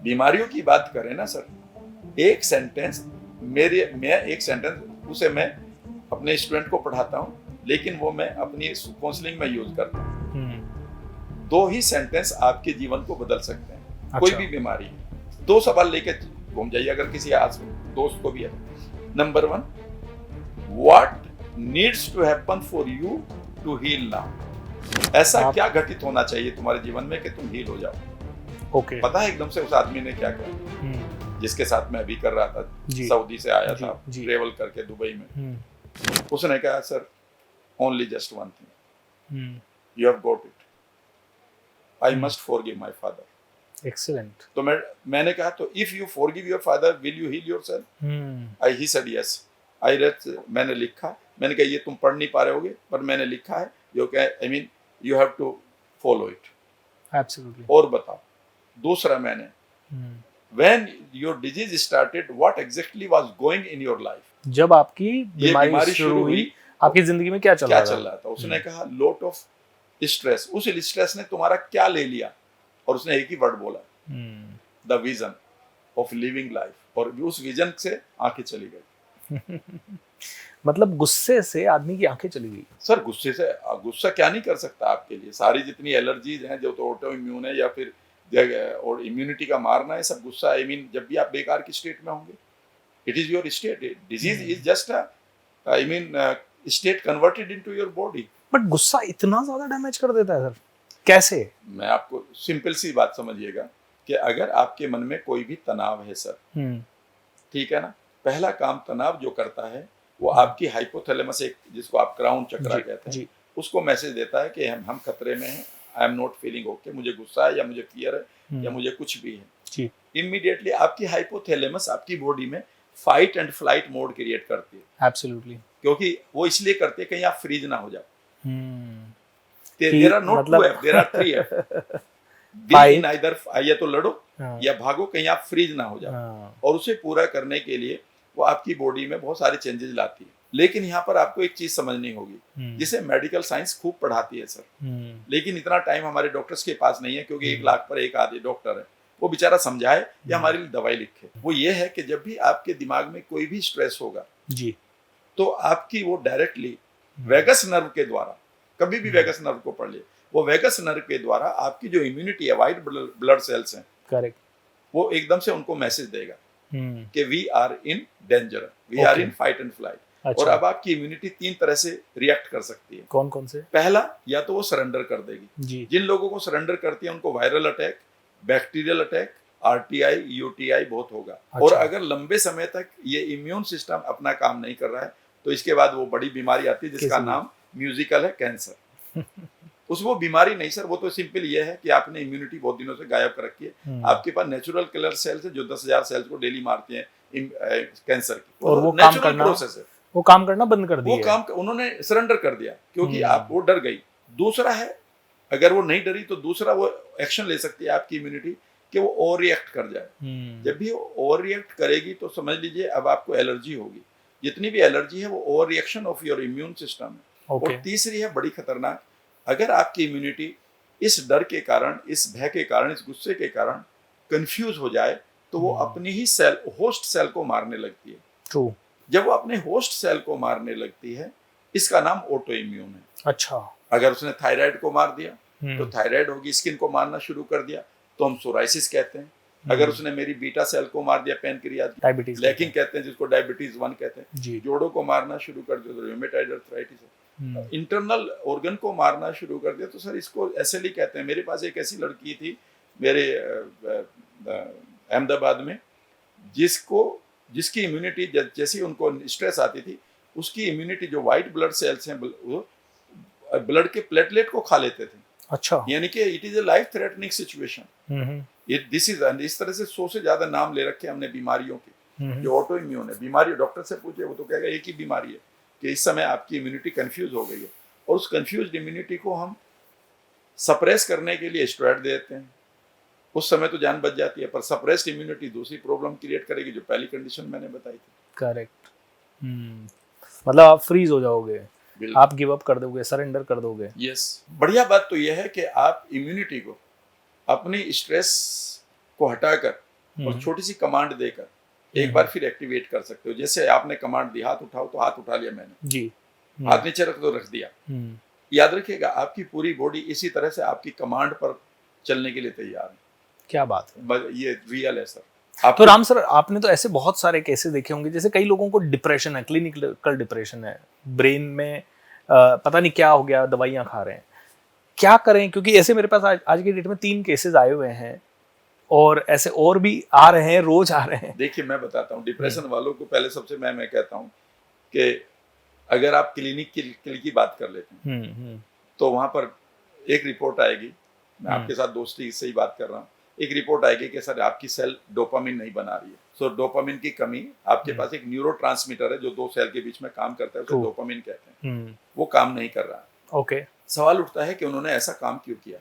बीमारियों की बात करें ना सर, एक सेंटेंस मैं एक सेंटेंस उसे मैं अपने स्टूडेंट को पढ़ाता हूँ, लेकिन वो मैं अपनी काउंसलिंग में यूज करता हूँ। 2 ही सेंटेंस आपके जीवन को बदल सकते हैं। अच्छा। कोई भी बीमारी है, 2 सवाल लेके घूम जाइए, अगर किसी आस दोस्त को भी है। Number 1, what needs to happen for you to heal now? ऐसा क्या घटित होना चाहिए तुम्हारे जीवन में कि तुम हील हो जाओ? ओके। पता है एकदम से उस आदमी ने क्या किया, जिसके साथ मैं अभी कर रहा था, जी। सऊदी से आया जी, था जी। ट्रेवल करके दुबई में। उसने कहा, sir only just one thing, you have got it, I must forgive my father. Excellent. तो मैंने कहा, तो if you forgive your father will you heal yourself? He said yes. I read, मैंने लिखा, मैंने कहा ये तुम पढ़ नहीं पा रहे होगे पर मैंने लिखा है, जो कहे I mean you have to follow it. Absolutely. और बताओ, दूसरा मैंने, when your disease started, what exactly was going in your life? जब आपकी ये बीमारी शुरू हुई, आपकी जिंदगी में क्या चल रहा था? उसने कहा lot of stress। उस स्ट्रेस ने तुम्हारा क्या ले लिया? और उसने एक ही वर्ड बोला, the vision of living life। और उस विजन से आंखें चली गई। मतलब गुस्से से आदमी की आंखें चली गई। सर गुस्सा क्या नहीं कर सकता आपके लिए? सारी जितनी एलर्जीज हैं, जो तो ऑटो इम्यून है या फिर और इम्यूनिटी का मारना है, सब गुस्सा। आई मीन जब भी आप बेकार की स्टेट में होंगे, it is your state. Disease is just I mean state converted into your body. But गुस्सा इतना ज्यादा डैमेज कर देता है सर, कैसे? मैं आपको सिंपल सी बात समझिएगा कि अगर आपके मन में कोई भी तनाव है सर, ठीक है ना, पहला काम तनाव जो करता है वो आपकी हाइपोथैलेमस, एक जिसको आप क्राउन चक्रा कहते हैं, उसको मैसेज देता है कि हम खतरे में हैं, I am not feeling okay, मुझे गुस्सा है या मुझे फियर है या मुझे कुछ भी है। इमीडिएटली आपकी हाइपोथैलेमस आपकी बॉडी में fight and flight mode create करती है। एब्सोल्युटली। क्योंकि वो इसलिए करती है कहीं आप फ्रीज ना हो जाओ। There are not 2 F, there are 3 F। Be in either, या तो लड़ो या भागो, कहीं आप फ्रीज ना हो जाओ। और उसे पूरा करने के लिए वो आपकी बॉडी में बहुत सारे चेंजेस लाती है। लेकिन यहाँ पर आपको एक चीज समझनी होगी, जिसे मेडिकल साइंस खूब पढ़ाती है सर, लेकिन इतना टाइम हमारे डॉक्टर्स के पास नहीं है, क्योंकि 1 लाख पर एक आधे डॉक्टर है, वो बेचारा समझाए या हमारे लिए दवाई लिखे। वो ये है कि जब भी आपके दिमाग में कोई भी स्ट्रेस होगा जी, तो आपकी वो डायरेक्टली वेगस नर्व के द्वारा, कभी भी वेगस नर्व को पढ़ लिए, वो वेगस नर्व के द्वारा आपकी जो इम्यूनिटी है, व्हाइट ब्लड सेल्स हैं, करेक्ट, वो एकदम से उनको मैसेज देगा कि we are in danger, we are in fight and flight. अच्छा। और अब आपकी इम्यूनिटी 3 तरह से रिएक्ट कर सकती है। कौन कौन से? पहला, या तो वो सरेंडर कर देगी जी। जिन लोगों को सरेंडर करती है उनको viral attack, bacterial attack, RTI, UTI बहुत होगा। अच्छा। और अगर लंबे समय तक ये इम्यून सिस्टम अपना काम नहीं कर रहा है तो इसके बाद वो बड़ी बीमारी आती है जिसका नाम म्यूजिकल है, कैंसर। वो बीमारी नहीं सर, वो तो सिंपल ये है कि आपने इम्यूनिटी बहुत दिनों से गायब कर रखी है। आपके पास नेचुरल किलर सेल्स है जो 10,000 सेल्स को डेली मारती हैं कैंसर की, और वो नेचुरल प्रोसेस है। वो काम करना बंद कर दिया, वो काम उन्होंने सरेंडर कर दिया क्योंकि आप वो डर गई। दूसरा है, अगर वो नहीं डरी तो दूसरा वो एक्शन ले सकती है आपकी इम्यूनिटी कि वो ओवर रिएक्ट कर जाए। जब भी वो ओवर रिएक्ट करेगी तो समझ लीजिए अब आपको एलर्जी होगी। जितनी भी एलर्जी है वो over reaction of your immune system है। और तीसरी है बड़ी खतरनाक, अगर आपकी इम्यूनिटी इस डर के कारण, इस भय के कारण, इस गुस्से के कारण कंफ्यूज हो जाए तो वो अपनी ही सेल, होस्ट सेल को मारने लगती है। ट्रू। जब वो अपने होस्ट सेल को मारने लगती है, इसका नाम ऑटो इम्यून है। अच्छा। अगर उसने थायराइड को मार दिया तो थायराइड होगी, स्किन को मारना शुरू कर दिया तो हम सोराइसिस कहते हैं। अगर उसने मेरी बीटा सेल को मार दिया, पैनक्रियाज, डायबिटीज लेकिन कहते हैं जिसको डायबिटीज 1 कहते हैं, जोड़ों को मारना शुरू कर दिया तो रूमेटॉइड अर्थराइटिस है। इंटरनल ऑर्गन को मारना शुरू कर दिया तो सर इसको एसएलई कहते हैं। मेरे पास एक ऐसी लड़की थी मेरे अहमदाबाद में, जिसकी इम्यूनिटी जैसी उनको स्ट्रेस आती थी, उसकी इम्यूनिटी जो व्हाइट ब्लड सेल्स हैं वो ब्लड के प्लेटलेट को खा लेते थे। अच्छा। यानी कि it is a life threatening situation. This is, इस तरह से 100 से ज्यादा नाम ले रखे हमने बीमारियों के जो ऑटो इम्यून है। बीमारी डॉक्टर से पूछे वो तो कहेगा एक ही बीमारी है कि इस समय आपकी इम्यूनिटी कंफ्यूज हो गई है, और उस कंफ्यूज्ड इम्यूनिटी को हम सप्रेस करने के लिए स्टेरॉइड देते हैं। उस समय तो जान बच जाती है, पर सप्रेस्ड इम्यूनिटी दूसरी प्रॉब्लम क्रिएट करेगी जो पहली कंडीशन मैंने बताई थी। करेक्ट। मतलब आप फ्रीज हो जाओगे, आप गिव अप कर दोगे, सरेंडर कर दोगे। यस। बढ़िया बात तो यह है कि आप इम्यूनिटी को अपनी स्ट्रेस को हटाकर और छोटी सी कमांड देकर एक बार फिर एक्टिवेट कर सकते हो। जैसे आपने कमांड दी हाथ उठाओ, तो हाथ उठा लिया मैंने जी। हाथ नीचे रख दो, रख दिया। याद रखिएगा आपकी पूरी बॉडी इसी तरह से आपकी कमांड पर चलने के लिए तैयार है। क्या बात है, ये रियल है सर। तो राम सर, आपने तो ऐसे बहुत सारे केसेस देखे होंगे, जैसे कई लोगों को डिप्रेशन है, क्लिनिकल डिप्रेशन है, ब्रेन में पता नहीं क्या हो गया, दवाइयां खा रहे हैं, क्या करें? क्योंकि ऐसे मेरे पास आज की डेट में 3 केसेस आए हुए हैं और ऐसे और भी आ रहे हैं, रोज आ रहे हैं। देखिए मैं बताता हूँ डिप्रेशन वालों को। पहले सबसे मैं कहता हूँ कि अगर आप क्लिनिक की बात कर लेते हैं तो वहां पर एक रिपोर्ट आएगी, मैं आपके साथ दोस्ती से ही बात कर रहा हूँ, एक रिपोर्ट आएगी कि सर आपकी सेल डोपामिन नहीं बना रही है। सो डोपामिन की कमी, आपके पास एक न्यूरोट्रांसमीटर है जो 2 सेल के बीच में काम करता है, उसे डोपामिन कहते हैं, वो काम नहीं कर रहा। ओके। सवाल उठता है कि उन्होंने ऐसा काम क्यों किया,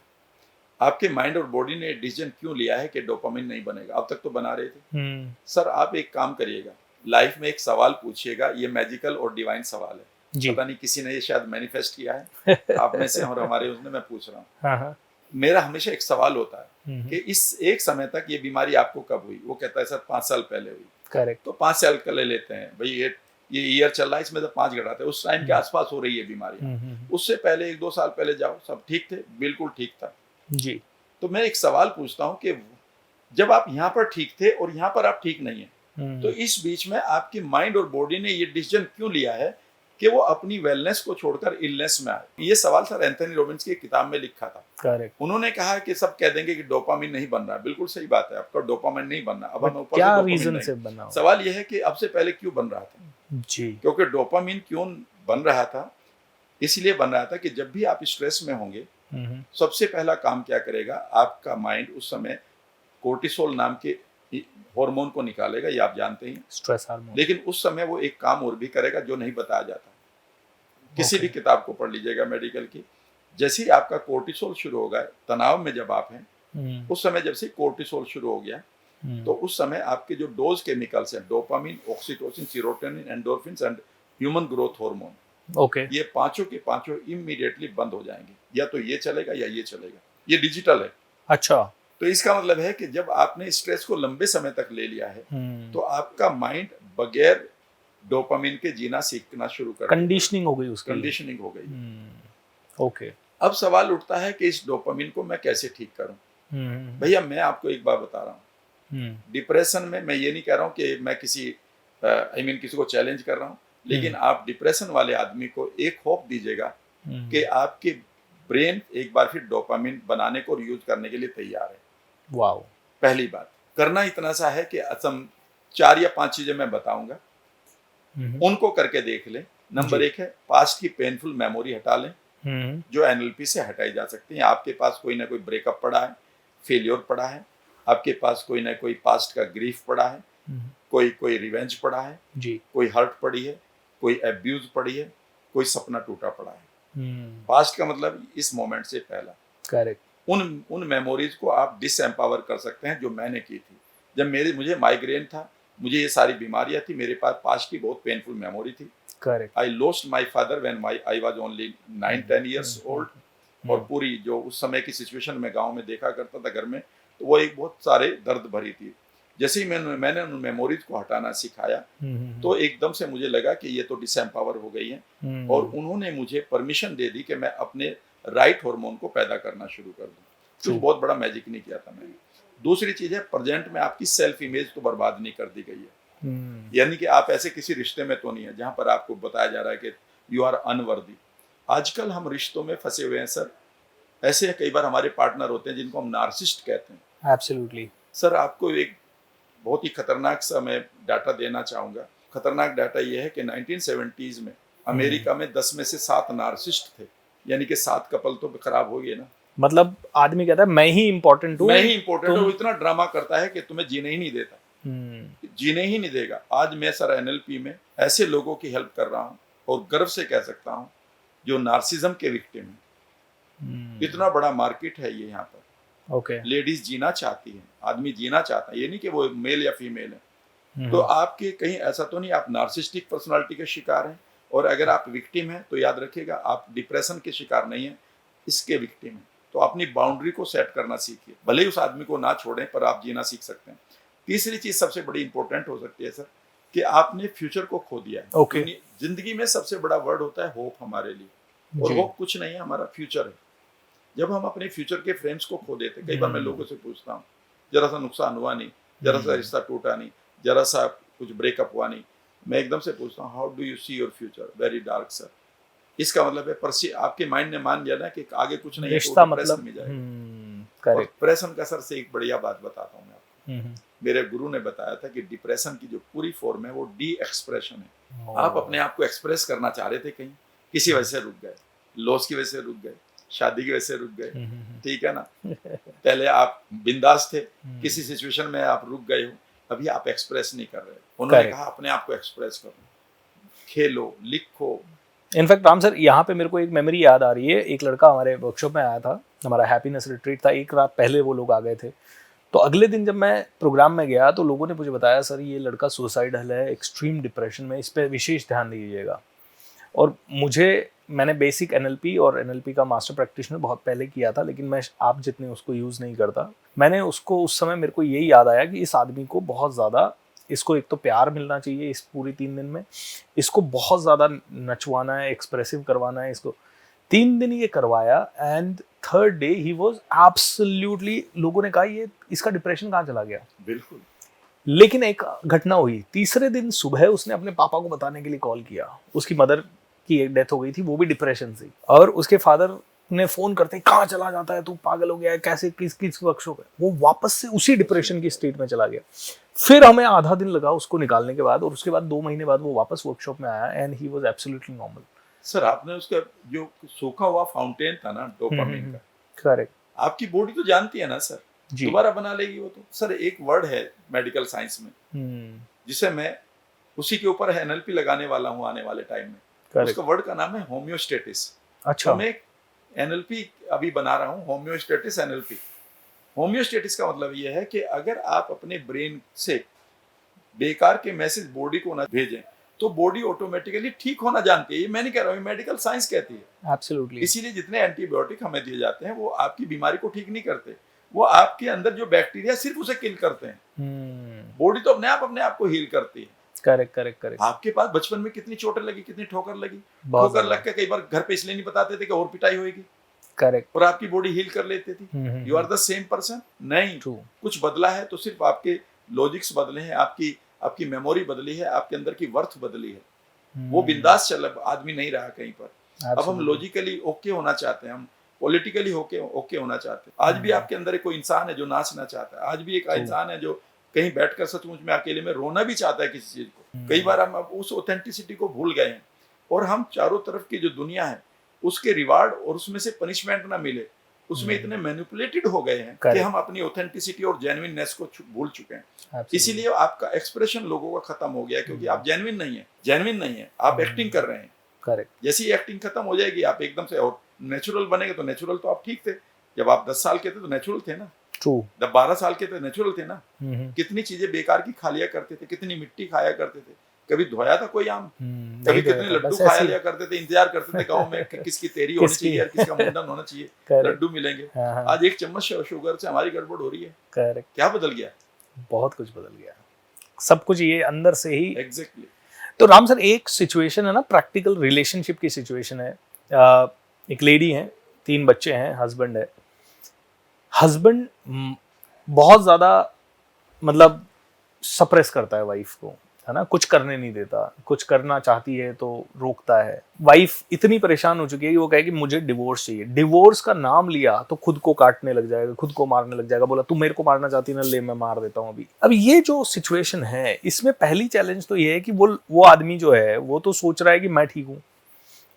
आपके माइंड और बॉडी ने डिसीजन क्यों लिया है कि डोपामिन नहीं बनेगा, अब तक तो बना रहे थे। सर आप एक काम करिएगा, लाइफ में एक सवाल पूछिएगा, ये मैजिकल और डिवाइन सवाल है, पता नहीं किसी ने ये शायद मैनिफेस्ट किया है आप में से और हमारे उसने, मैं पूछ रहा हूँ। मेरा हमेशा एक सवाल होता है कि इस एक समय तक ये बीमारी आपको कब हुई? वो कहता है सर 5 साल पहले हुई। करेक्ट। तो 5 साल का ले लेते हैं भाई, ये ईयर चल रहा है, इसमें तो 5 घटाते हैं, उस टाइम के आसपास हो रही है बीमारी। उससे पहले 1-2 साल पहले जाओ, सब ठीक थे, बिल्कुल ठीक था जी। तो मैं एक सवाल पूछता हूँ कि जब आप यहाँ पर ठीक थे और यहाँ पर आप ठीक नहीं है, तो इस बीच में आपकी माइंड और बॉडी ने ये डिसीजन क्यों लिया है कि वो अपनी वेलनेस को छोड़कर इलनेस में आए? ये सवाल सर एंथनी रॉबिन्स की किताब में लिखा था। करेक्ट। उन्होंने कहा कि सब कह देंगे कि डोपामिन नहीं बन रहा, बिल्कुल सही बात है, आपका डोपामिन नहीं बन रहा। अब हम ऊपर क्या से रीजन से बना? सवाल ये है कि अब से पहले क्यों बन रहा था जी। क्योंकि डोपामिन क्यों बन रहा था? इसलिए बन रहा था कि जब भी आप स्ट्रेस में होंगे, सबसे पहला काम क्या करेगा, आपका माइंड उस समय कोर्टिसोल नाम के हार्मोन को निकालेगा, ये आप जानते हैं, स्ट्रेस हार्मोन। लेकिन उस समय वो एक काम और भी करेगा जो नहीं बताया जाता। किसी भी किताब को पढ़ लीजिएगा मेडिकल की, जैसे ही आपका कोर्टिसोल शुरू होगा, तनाव में जब आप हैं, उस समय जब से कोर्टिसोल शुरू हो गया, तो उस समय आपके जो डोज केमिकल्स हैं, dopamine, oxytocin, serotonin, endorphins and human growth hormone, ये पांचों के पांचों इमीडिएटली बंद हो जाएंगे। या तो ये चलेगा या ये चलेगा, ये डिजिटल है। अच्छा। तो इसका मतलब है कि जब आपने स्ट्रेस को लंबे समय तक ले लिया है, तो आपका माइंड बगैर डोपामिन के जीना सीखना शुरू कर, कंडीशनिंग हो गई, उसकी कंडीशनिंग हो गई। ओके। अब सवाल उठता है कि इस डोपामिन को मैं कैसे ठीक करूं? भैया मैं आपको एक बात बता रहा हूं, डिप्रेशन में मैं ये नहीं कह रहा हूं कि मैं किसी किसी को चैलेंज कर रहा हूं, लेकिन आप डिप्रेशन वाले आदमी को एक होप दीजिएगा कि आपके ब्रेन एक बार फिर डोपामिन बनाने को यूज करने के लिए तैयार है। वाओ। पहली बात करना इतना सा है कि असम 4 या 5 चीजें मैं बताऊंगा, उनको करके देख लें। नंबर 1 है पास्ट की पेनफुल मेमोरी हटा लें, जो एनएलपी से हटाई जा सकती है। आपके पास कोई ना कोई ब्रेकअप पड़ा है, फेलियर पड़ा है, आपके पास कोई ना कोई पास्ट का ग्रीफ पड़ा है, कोई रिवेंज पड़ा है जी, कोई हर्ट पड़ी है, कोई एब्यूज पड़ी है, कोई सपना टूटा पड़ा है। पास्ट का मतलब इस मोमेंट से पहला। करेक्ट। उन मेमोरीज को आप डिसएम्पावर कर सकते हैं जो मैंने की थी। जब मुझे माइग्रेन था, मुझे ये सारी बीमारियां थी, मेरे पास पास्ट की बहुत पेनफुल मेमोरी थी। Correct. I lost my father when I was only 9-10 years old. और पूरी जो उस समय की सिचुएशन में गांव में देखा करता था घर में, तो वो एक बहुत सारे दर्द भरी थी। जैसे ही मैंने उन मेमोरीज को हटाना सिखाया, तो एकदम से मुझे लगा कि ये तो डिसएम्पावर हो गई है, और उन्होंने मुझे परमिशन दे दी कि मैं अपने राइट हार्मोन को पैदा करना शुरू कर दूं। कुछ बहुत बड़ा मैजिक नहीं किया था मैंने। दूसरी चीज है, प्रेजेंट में आपकी सेल्फ इमेज तो बर्बाद नहीं कर दी गई है। यानी कि आप ऐसे किसी रिश्ते में तो नहीं है जहां पर आपको बताया जा रहा है कि यू आर अनवर्दी। आजकल हम रिश्तों में फंसे हुए हैं सर। ऐसे कई बार हमारे पार्टनर होते हैं जिनको हम नार्सिसिस्ट कहते हैं। एब्सोल्युटली सर, आपको एक बहुत ही खतरनाक सा मैं डाटा देना चाहूंगा। खतरनाक डाटा ये है कि 1970s में अमेरिका में 10 में से 7 नार्सिसिस्ट थे। यानी कि 7 कपल तो खराब हो गए ना। मतलब आदमी कहता है मैं ही इंपॉर्टेंट हूँ, मैं ही इंपॉर्टेंट हूँ, इतना ड्रामा करता है कि तुम्हें जीने ही नहीं देता, जीने ही नहीं देगा। आज मैं सर एनएलपी में ऐसे लोगों की हेल्प कर रहा हूँ और गर्व से कह सकता हूँ जो नार्सिज्म के विक्टिम है। इतना बड़ा मार्केट है ये यहाँ पर। लेडीज जीना चाहती है, आदमी जीना चाहता है, ये नहीं कि वो मेल या फीमेल है। तो आपके कहीं ऐसा तो नहीं आप नार्सिस्टिक पर्सनालिटी के शिकार हैं, और अगर आप विक्टिम हैं तो याद रखिएगा आप डिप्रेशन के शिकार नहीं है, इसके विक्टिम हैं। तो अपनी बाउंड्री को सेट करना सीखिए। भले ही उस आदमी को ना छोड़ें, पर आप जीना सीख सकते हैं। तीसरी चीज सबसे बड़ी इंपॉर्टेंट हो सकती है सर, कि आपने फ्यूचर को खो दिया है। Okay. जिंदगी में सबसे बड़ा वर्ड होता है होप हमारे लिए, और जी। होप कुछ नहीं है, हमारा फ्यूचर है। जब हम अपने फ्यूचर के फ्रेम्स को खो देते, कई बार मैं लोगों से पूछता हूँ, जरा सा नुकसान हुआ नहीं, जरा सा रिश्ता टूटा नहीं, जरा सा कुछ ब्रेकअप हुआ नहीं, मैं एकदम से पूछता हूँ, how do you see your future? Very dark sir. इसका मतलब है आपके माइंड ने मान लिया ना कि आगे कुछ नहीं है, तो रिश्ता डिप्रेशन मतलब में जाएगा। और करेक्ट। डिप्रेशन का सर से एक बढ़िया बात बताता हूँ मैं आपको। मेरे गुरु ने बताया था कि डिप्रेशन की जो पूरी फॉर्म है वो डी एक्सप्रेशन है। आप अपने आप को एक्सप्रेस करना चाह रहे थे, कहीं किसी वजह से रुक गए, लॉस की वजह से रुक गए, शादी की वजह से रुक गए, ठीक है ना। पहले आप बिंदास थे, किसी सिचुएशन में आप रुक गए हो, अभी आप एक्सप्रेस नहीं कर रहे। उन्होंने कहा अपने आप को एक्सप्रेस करो, खेलो, लिखो। इनफैक्ट राम सर, यहाँ पे मेरे को एक मेमोरी याद आ रही है। एक लड़का हमारे वर्कशॉप में आया था, हमारा हैप्पीनेस रिट्रीट था, एक रात पहले वो लोग आ गए थे। तो अगले दिन जब मैं प्रोग्राम में गया तो लोगों ने मुझे बताया, सर ये लड़का सुसाइडल है, एक्सट्रीम डिप्रेशन में, इस पर विशेष ध्यान दीजिएगा। और मैंने बेसिक एनएलपी और एनएलपी का मास्टर प्रैक्टिशनर बहुत पहले किया था, लेकिन मैं आप जितने उसको यूज़ नहीं करता। मैंने उसको उस समय, मेरे को यही याद आया कि इस आदमी को बहुत ज़्यादा, इसको एक तो प्यार मिलना चाहिए इस पूरी 3 दिन में, इसको बहुत ज़्यादा नचवाना है, एक्सप्रेसिव करवाना है इसको। 3 दिन ये करवाया and third day he was absolutely, लोगों ने कहा ये इसका डिप्रेशन कहाँ चला गया। बिल्कुल। लेकिन एक घटना हुई, तीसरे दिन सुबह उसने अपने पापा को बताने के लिए कॉल किया। उसकी मदर की एक डेथ हो गई थी, वो भी डिप्रेशन से, और उसके फादर ने फोन करते, कहाँ चला जाता है तू, पागल हो गया है, कैसे किस वर्कशॉप है। वो वापस से उसी डिप्रेशन की स्टेट में चला गया। फिर हमें आधा दिन लगा उसको निकालने के बाद, और उसके बाद 2 महीने बाद वो वापस वर्कशॉप में आया and he was absolutely normal. Sir आपने उसका जो सूखा हुआ फाउंटेन था ना डोपामिन का, करेक्ट, आपकी बॉडी तो जानती है ना सर, दोबारा बना लेगी वो तो। सर एक वर्ड है मेडिकल साइंस में जिसे मैं उसी के ऊपर एनएलपी लगाने वाला हूँ आने वाले टाइम में। उसका वर्ड का नाम है होम्योस्टेटिस। अच्छा। तो मैं एनएलपी अभी बना रहा हूँ, होम्योस्टेटिस एनएलपी। होम्योस्टेटिस का मतलब ये है कि अगर आप अपने ब्रेन से बेकार के मैसेज बॉडी को ना भेजें तो बॉडी ऑटोमेटिकली ठीक होना जानती है। ये मैं नहीं कह रहा हूँ, मेडिकल साइंस कहती है। एब्सोल्युटली। इसीलिए जितने एंटीबायोटिक हमें दिए जाते हैं वो आपकी बीमारी को ठीक नहीं करते, वो आपके अंदर जो बैक्टीरिया सिर्फ उसे किल करते हैं। बॉडी तो अपने आप को हील करती है। करेक्ट। आपके पास बचपन में कितनी चोटें लगी, कितनी ठोकर लगी, ठोकर लग के कई बार घर पे इसलिए नहीं बताते थे कि और पिटाई होगी, करेक्ट, और आपकी बॉडी हील कर लेती थी। You are the same person. नहीं, कुछ बदला है तो सिर्फ आपके लॉजिक्स बदले हैं, आपकी मेमोरी बदली है, आपके अंदर की वर्थ बदली है। वो बिंदास चल आदमी नहीं रहा कहीं पर। अब हम लॉजिकली ओके होना चाहते हैं, हम पॉलिटिकली ओके होना चाहते हैं। आज भी आपके अंदर कोई इंसान है जो नाचना चाहता है, आज भी एक इंसान है जो कहीं बैठकर सचमुच में अकेले में रोना भी चाहता है किसी चीज को। कई बार हम उस ऑथेंटिसिटी को भूल गए हैं, और हम चारों तरफ की जो दुनिया है उसके रिवार्ड और उसमें से पनिशमेंट ना मिले, उसमें इतने मैनिपुलेटेड हो गए हैं कि हम अपनी ऑथेंटिसिटी और जेन्युइननेस को भूल चुके हैं। इसीलिए आपका एक्सप्रेशन लोगों का खत्म हो गया, क्योंकि आप जेन्युइन नहीं है, आप एक्टिंग कर रहे हैं। करेक्ट। जैसी एक्टिंग खत्म हो जाएगी, आप एकदम से और नेचुरल बनेंगे। तो नेचुरल तो आप ठीक थे, जब आप 10 साल के थे तो नेचुरल थे ना, जब 12 साल के थे नेचुरल थे ना। कितनी चीजें बेकार की खा लिया करते थे, कितनी मिट्टी खाया करते थे, कभी धोया था कोई आम, कभी कितने लड्डू खाया लिया करते थे, इंतजार करते थे गाँव में किसकी तेरी होनी चाहिए और किसका मुंडन होना चाहिए, लड्डू मिलेंगे। आज 1 चम्मच शुगर से हमारी गड़बड़ हो रही है। करेक्ट। क्या बदल गया? बहुत कुछ बदल गया, सब कुछ ये अंदर से ही। एग्जैक्टली। तो राम सर, एक सिचुएशन है ना, प्रैक्टिकल रिलेशनशिप की सिचुएशन है। एक लेडी है, 3 बच्चे हैं, हस्बैंड है। हस्बैंड बहुत ज्यादा मतलब सप्रेस करता है वाइफ को, है ना, कुछ करने नहीं देता, कुछ करना चाहती है तो रोकता है। वाइफ इतनी परेशान हो चुकी है कि वो कहे कि मुझे डिवोर्स चाहिए। डिवोर्स का नाम लिया तो खुद को काटने लग जाएगा, खुद को मारने लग जाएगा, बोला तू मेरे को मारना चाहती ना, ले मैं मार देता हूँ अभी। अब ये जो सिचुएशन है, इसमें पहली चैलेंज तो ये है कि वो आदमी जो है वो तो सोच रहा है कि मैं ठीक हूँ,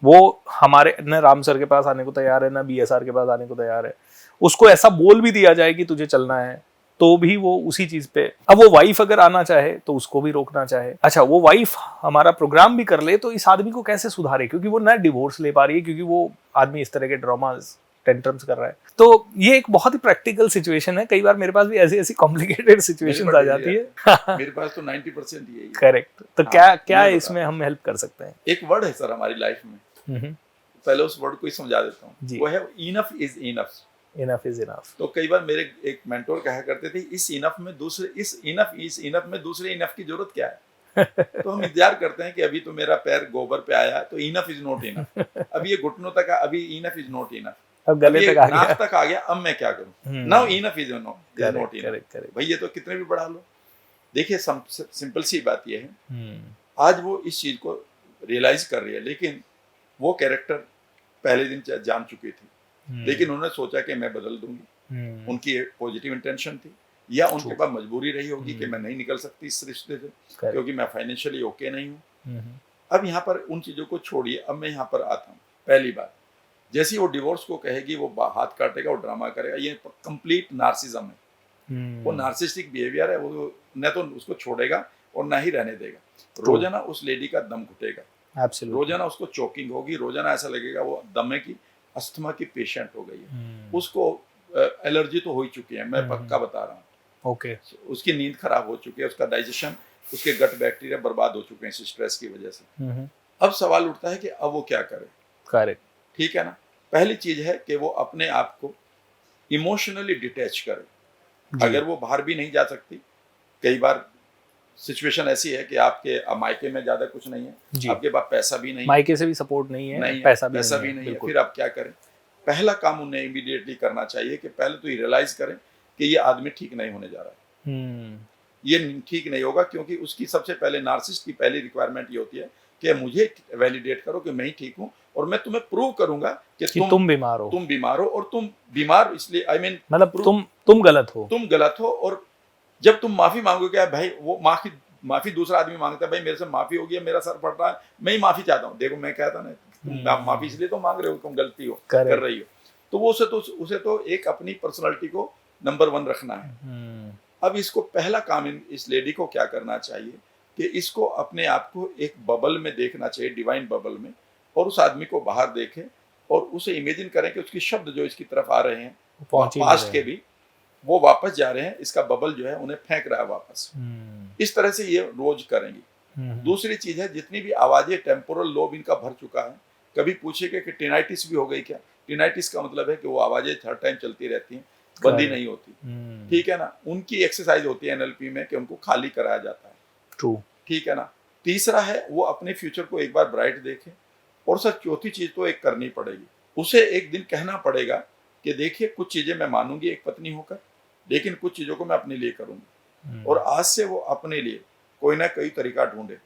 वो हमारे न राम सर के पास आने को तैयार है, ना BSR के पास आने को तैयार है। उसको ऐसा बोल भी दिया जाए कि तुझे चलना है तो भी वो उसी चीज पे। अब वो वाइफ अगर आना चाहे तो उसको भी रोकना चाहे। अच्छा, वो वाइफ हमारा प्रोग्राम भी कर ले तो इस आदमी को कैसे सुधारे, क्योंकि वो ना डिवोर्स ले पा रही है, क्योंकि वो आदमी इस तरह के ड्रामास टेंट्रम्स कर रहा है। तो ये एक बहुत ही प्रैक्टिकल सिचुएशन है। कई बार मेरे पास भी ऐसी कॉम्प्लिकेटेड सिचुएशंस आ जाती है। मेरे पास तो 90% यही है। करेक्ट। तो क्या इसमें हम हेल्प कर सकते हैं? एक वर्ड है सर हमारी लाइफ में, पहले उस वर्ड को ही समझा देता हूँ। वो है enough is enough. Enough is enough. तो कई बार मेरे एक मेंटोर कहा करते थे, इस इनफ में दूसरे इनफ की जरूरत क्या है? तो हम इंतजार करते हैं कि अभी तो मेरा पैर गोबर पे आया, तो इनफ इज नॉट इनफ। अब ये घुटनों तक अभी इनफ इज नॉट इनफ, अब गले तक आ नाक गया, तक आ गया, अब मैं क्या करूं? Now enough is not enough. Correct. भाई ये तो कितने भी बढ़ा लो। देखिए सिंपल सी बात ये है, आज वो इस चीज को रियलाइज कर रही है, लेकिन वो कैरेक्टर पहले दिन जान चुकी थी, लेकिन उन्होंने सोचा कि मैं बदल दूंगी। उनकी एक पॉजिटिव इंटेंशन थी, या उनके पास मजबूरी रही होगी कि मैं नहीं निकल सकती इस रिश्ते से क्योंकि मैं फाइनेंशियली ओके नहीं हूँ। अब यहाँ पर उन चीजों को छोड़िए, अब मैं यहाँ पर आता हूँ। पहली बात, जैसे वो डिवोर्स को कहेगी, वो हाथ काटेगा, वो ड्रामा करेगा, ये कंप्लीट नार्सिज्म है। वो नार्सिस्टिक बिहेवियर है, वो न तो उसको छोड़ेगा और ना ही रहने देगा। रोजाना उस लेडी का दम घुटेगा, रोजाना उसको चोकिंग होगी, रोजाना ऐसा लगेगा वो दमे की अस्थमा की पेशेंट हो गई है। उसको एलर्जी तो हो ही चुकी है, मैं पक्का बता रहा हूँ। ओके। उसकी नींद खराब हो चुकी है, उसका डाइजेशन, उसके गट बैक्टीरिया बर्बाद हो चुके हैं इस स्ट्रेस की वजह से। अब सवाल उठता है कि अब वो क्या करे? करेक्ट, ठीक है ना। पहली चीज है कि वो अपने आप को इमोशनली डिटैच करे। अगर वो बाहर भी नहीं जा सकती, कई बार सिचुएशन ऐसी है कि आपके मायके में ज्यादा कुछ नहीं है, आपके पास पैसा भी नहीं, मायके से भी सपोर्ट नहीं है, पैसा भी नहीं है, फिर आप क्या करें? पहला काम उन्हें इमीडिएटली करना चाहिए कि पहले तो ये रियलाइज करें कि ये आदमी ठीक नहीं होने जा रहा है। ये ठीक नहीं होगा, क्योंकि उसकी सबसे पहले नार्सिस्ट की पहली रिक्वायरमेंट ये होती है कि मुझे वैलिडेट करो कि मैं ही ठीक हूँ, और मैं तुम्हें प्रूव करूंगा कि तुम बीमार हो, और तुम बीमार इसलिए मतलब तुम गलत हो, और जब तुम माफी मांगोगे, भाई वो माफी दूसरा आदमी मांगता है, भाई मेरे से माफी हो गई, मेरा सर फट रहा है, मैं ही माफी चाहता हूँ। देखो मैं कहता ना, तुम माफी इसलिए तो मांग रहे हो, तुम गलती हो कर रही हो, तो वो उसे तो एक अपनी पर्सनालिटी को नंबर 1 रखना है। अब इसको पहला काम इस लेडी को क्या करना चाहिए कि इसको अपने आप को एक बबल में देखना चाहिए, डिवाइन बबल में, और उस आदमी को बाहर देखे और उसे इमेजिन करें कि उसके शब्द जो इसकी तरफ आ रहे हैं पास्ट के भी, वो वापस जा रहे हैं, इसका बबल जो है उन्हें फेंक रहा है वापस। इस तरह से ये रोज करेंगी। दूसरी चीज है, जितनी भी आवाजें, टेम्पोरल लोब इनका भर चुका है, कभी पूछेगा कि टिनाइटिस भी हो गई क्या? टिनाइटिस का मतलब है कि वो आवाजें हर टाइम चलती रहती हैं, बंदी नहीं होती। ठीक है ना। उनकी एक्सरसाइज होती है एनएलपी में कि उनको खाली कराया जाता है। ट्रू। ठीक है ना। तीसरा है, वो अपने फ्यूचर को एक बार ब्राइट देखे। और सर चौथी चीज तो एक करनी पड़ेगी, उसे एक दिन कहना पड़ेगा कि देखिए कुछ चीजें मैं मानूंगी एक पत्नी होकर, लेकिन कुछ चीजों को मैं अपने लिए करूंगी। और आज से वो अपने लिए कोई ना कोई तरीका ढूंढे,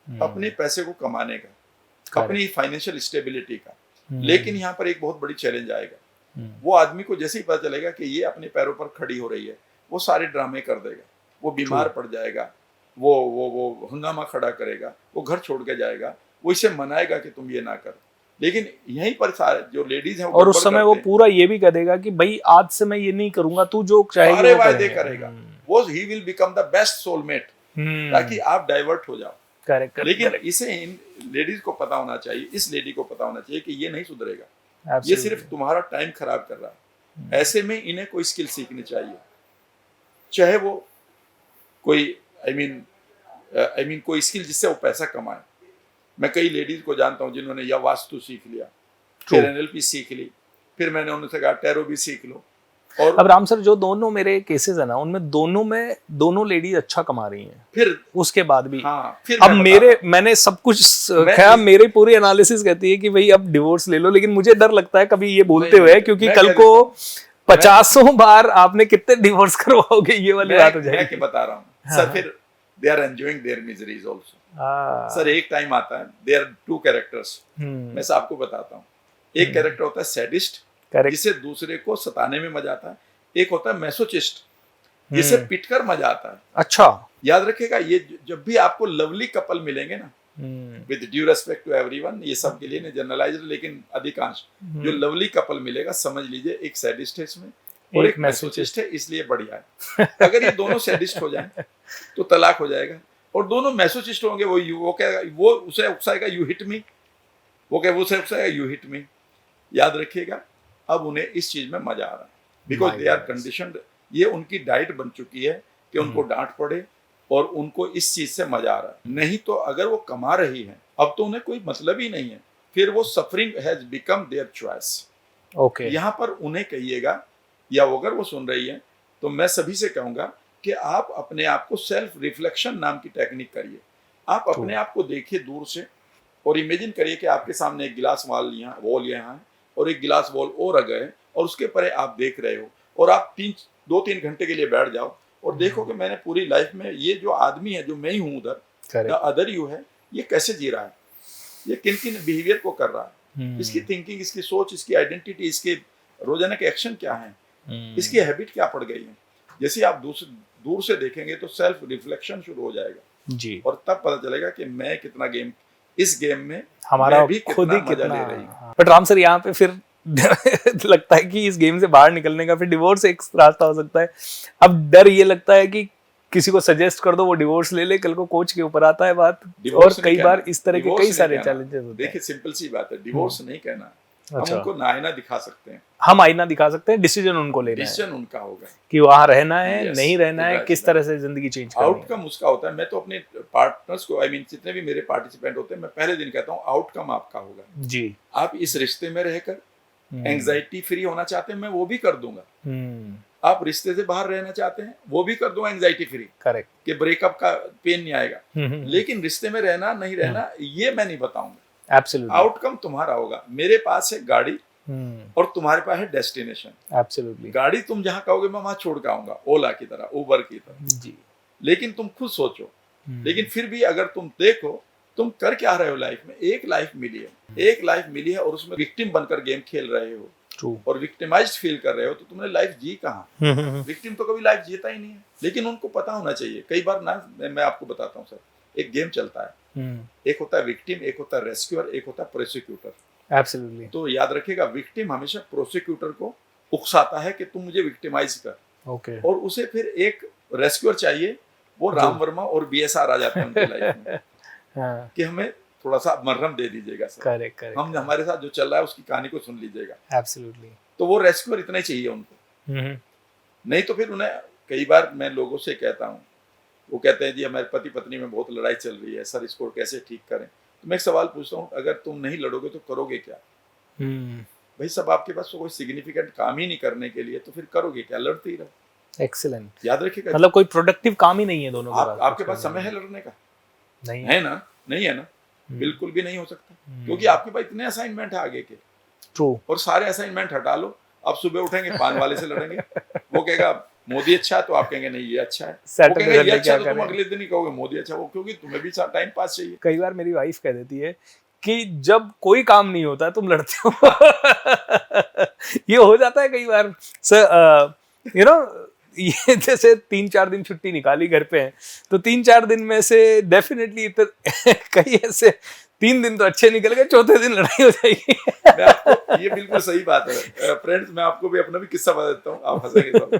अपने पैसे को कमाने का, अपनी फाइनेंशियल स्टेबिलिटी का। लेकिन यहाँ पर एक बहुत बड़ी चैलेंज आएगा। वो आदमी को जैसे ही पता चलेगा कि ये अपने पैरों पर खड़ी हो रही है, वो सारे ड्रामे कर देगा, वो बीमार पड़ जाएगा, वो हंगामा खड़ा करेगा, वो घर छोड़ के जाएगा, वो इसे मनाएगा कि तुम ये ना कर। लेकिन यहीं पर सारे जो लेडीज हैं, और उस समय वो पूरा ये भी कह देगा कि भाई आज से मैं ये नहीं करूंगा, तू जो चाहेगी सारे वायदे करेगा। वो he will become the best soulmate, ताकि आप डाइवर्ट हो जाओ। करेक्ट। लेकिन इसे इन लेडीज को पता होना चाहिए, इस लेडी को पता होना चाहिए कि ये नहीं सुधरेगा, ये सिर्फ तुम्हारा टाइम खराब कर रहा है। ऐसे में इन्हें कोई स्किल सीखनी चाहिए, चाहे वो कोई आई मीन कोई स्किल जिससे वो पैसा कमाए। मैं कई लेडीज को जानता हूँ जिन्होंने या वास्तु सीख लिया, फिर एनएलपी सीख ली, फिर मैंने उनसे कहा टैरो भी सीख लो। और अब राम सर जो दोनों मेरे केसेस है ना, उनमें दोनों लेडीज अच्छा कमा रही हैं, फिर उसके बाद भी। हाँ, फिर अब मैंने सब कुछ खैर मेरी पूरी एनालिसिस कहती है कि भाई अब डिवोर्स ले लो, लेकिन मुझे डर लगता है कभी ये बोलते हुए, क्योंकि कल को 50 बार आपने कितने डिवोर्स करवाओगे, ये वाली बात हो जाएगी। मैं बता रहा हूँ सर, फिर they are enjoying their miseries also. Sir एक टाइम आता है, देयर आर 2 कैरेक्टर्स। मैं आपको बताता हूँ, एक कैरेक्टर होता है सैडिस्ट, जिसे दूसरे को सताने में मजा आता है। एक होता है मैसोचिस्ट, जिसे पिटकर मजा आता है। अच्छा, याद रखिएगा, ये जब भी आपको लवली कपल मिलेंगे ना, with due respect to everyone, ये सब के लिए नहीं जनरलाइज, लेकिन अधिकांश जो लवली कपल मिलेगा, समझ लीजिए एक सैडिस्ट है इसमें और एक मैसोचिस्ट है, इसलिए बढ़िया है। अगर ये दोनों सैडिस्ट हो जाएं तो तलाक हो जाएगा, और दोनों मैसोचिस्ट होंगे, वो उसे उकसाएगा यू हिट मी, वो उसे उकसाएगा यू हिट मी। याद रखिएगा, अब उन्हें इस चीज में मजा आ रहा है, बिकॉज दे आर कंडीशनड। ये उनकी डाइट बन चुकी है कि उनको डांट पड़े, और उनको इस चीज से मजा आ रहा है। नहीं तो अगर वो कमा रही हैं, अब तो उन्हें कोई मतलब ही नहीं है, फिर वो suffering has become their choice. Okay यहाँ पर उन्हें कहिएगा, या अगर वो सुन रही है तो मैं सभी से कहूंगा कि आप अपने आप को सेल्फ रिफ्लेक्शन नाम की टेक्निक करिए। आप अपने आप को देखिए दूर से और इमेजिन करिए कि आपके सामने एक गिलास वॉल यहाँ है और एक गिलास वॉल और आ गए और उसके परे आप देख रहे हो, और आप 2-3 घंटे के लिए बैठ जाओ और देखो कि मैंने पूरी लाइफ में ये जो आदमी है, जो मैं ही हूँ उधर, द अदर यू है, ये कैसे जी रहा है, ये किन किन बिहेवियर को कर रहा है, इसकी थिंकिंग, इसकी सोच, इसकी आइडेंटिटी, इसके रोजाना के एक्शन क्या है, इसकी हैबिट क्या पड़ गई है। जैसे आप दूर से देखेंगे तो सेल्फ रिफ्लेक्शन शुरू हो जाएगा जी, और तब पता चलेगा कि मैं कितना इस गेम में हमारा मैं भी खुद ही मजा कितना ले रही हूँ। बट राम सर यहाँ पे फिर लगता है कि इस गेम से बाहर निकलने का फिर डिवोर्स एक रास्ता हो सकता है। अब डर ये लगता है कि किसी को सजेस्ट कर दो वो डिवोर्स ले ले, कल को कोच के ऊपर आता है बात, और कई बार इस तरह के कई सारे चैलेंजेस होते हैं। देखिए सिंपल सी बात है, डिवोर्स नहीं कहना, अच्छा। हम उनको आईना दिखा सकते हैं, हम आईना दिखा सकते हैं, डिसीजन उनको लेना है, डिसीजन उनका होगा कि वहां रहना है, Yes, नहीं रहना है, किस तरह से जिंदगी चेंज करनी है। आउटकम उसका होता है। मैं तो अपने पार्टनर्स को, जितने भी मेरे पार्टिसिपेंट होते हैं, मैं पहले दिन कहता हूँ आउटकम आपका होगा जी। आप इस रिश्ते में रहकर एंजाइटी फ्री होना चाहते हैं, मैं वो भी कर दूंगा। आप रिश्ते से बाहर रहना चाहते हैं, वो भी कर दूंगा एंजाइटी फ्री, करेक्ट, कि ब्रेकअप का पेन नहीं आएगा, लेकिन रिश्ते में रहना नहीं रहना ये मैं नहीं बताऊंगा। एब्सोल्युटली, आउटकम तुम्हारा होगा। मेरे पास है गाड़ी और तुम्हारे पास है डेस्टिनेशन। एब्सोल्युटली, गाड़ी तुम जहां कहोगे मैं वहां छोड़ के आऊंगा, ओला की तरह, उबर की तरह जी। लेकिन तुम खुद सोचो। लेकिन फिर भी अगर तुम देखो तुम कर क्या रहे हो लाइफ में, एक लाइफ मिली है और उसमें विक्टिम बनकर गेम खेल रहे हो True. और विक्टिमाइज्ड फील कर रहे हो, तो तुमने लाइफ जी कहाँ? विक्टिम तो कभी लाइफ जीता ही नहीं है। लेकिन उनको पता होना चाहिए। कई बार ना, मैं आपको बताता हूँ सर, एक गेम चलता है, एक होता है विक्टिम, एक होता है रेस्क्यूअर, एक होता है प्रोसिक्यूटर। एब्सोल्युटली, तो याद रखिएगा, विक्टिम हमेशा प्रोसिक्यूटर को उकसाता है कि तुम मुझे विक्टिमाइज कर, ओके, और उसे फिर एक रेस्क्यूअर चाहिए, वो राम वर्मा और बीएसआर आ जाते हैं उनकी लाइफ में कि हमें थोड़ा सा मरहम दे दीजिएगा सर, करेक्ट, हम हमारे साथ जो चल रहा है उसकी कहानी को सुन लीजिएगा। एब्सोल्युटली। तो वो रेस्क्यूअर इतना ही चाहिए उनको, नहीं तो फिर उन्हें, कई बार मैं लोगों से कहता हूँ, वो कहते हैं जी हमारे पति पत्नी में बहुत लड़ाई चल रही है सर, इसको कैसे ठीक करें? तो मैं एक सवाल पूछता हूँ, अगर तुम नहीं लड़ोगे तो करोगे क्या? भाई सब आपके पास तो कोई सिग्निफिकेंट काम ही नहीं करने के लिए, तो फिर करोगे क्या? लड़ते ही रहो। एक्सीलेंट, याद रखिएगा, मतलब कोई प्रोडक्टिव काम ही नहीं है दोनों के पास। आपके पास समय है लड़ने का? नहीं है ना? नहीं है ना? बिल्कुल भी नहीं हो सकता, क्योंकि आपके पास इतने असाइनमेंट है आगे के। ट्रू, और सारे असाइनमेंट हटा लो, आप सुबह उठेंगे पान वाले से लड़ेंगे, वो कहेगा मोदी अच्छा है, तो आप कहेंगे नहीं ये अच्छा है, वो कहेगा ये अच्छा है, तो तुम अगले दिन ही कहोगे मोदी अच्छा, वो क्योंकि तुम्हें भी टाइम पास चाहिए। कई बार मेरी वाइफ कह देती है कि जब कोई काम नहीं होता तुम लड़ते हो। ये हो जाता है कई बार सर, यू नो, ये जैसे 3-4 दिन छुट्टी निकाली घर पे हैं, तो 3-4 दिन में से डेफिनेटली कई ऐसे 3 दिन तो अच्छे निकल गए, चौथे दिन लड़ाई हो जाएगी। मैं आपको, ये बिल्कुल सही बात है फ्रेंड्स, मैं आपको भी अपना भी किस्सा बता देता हूँ, आप हंसेंगे तो।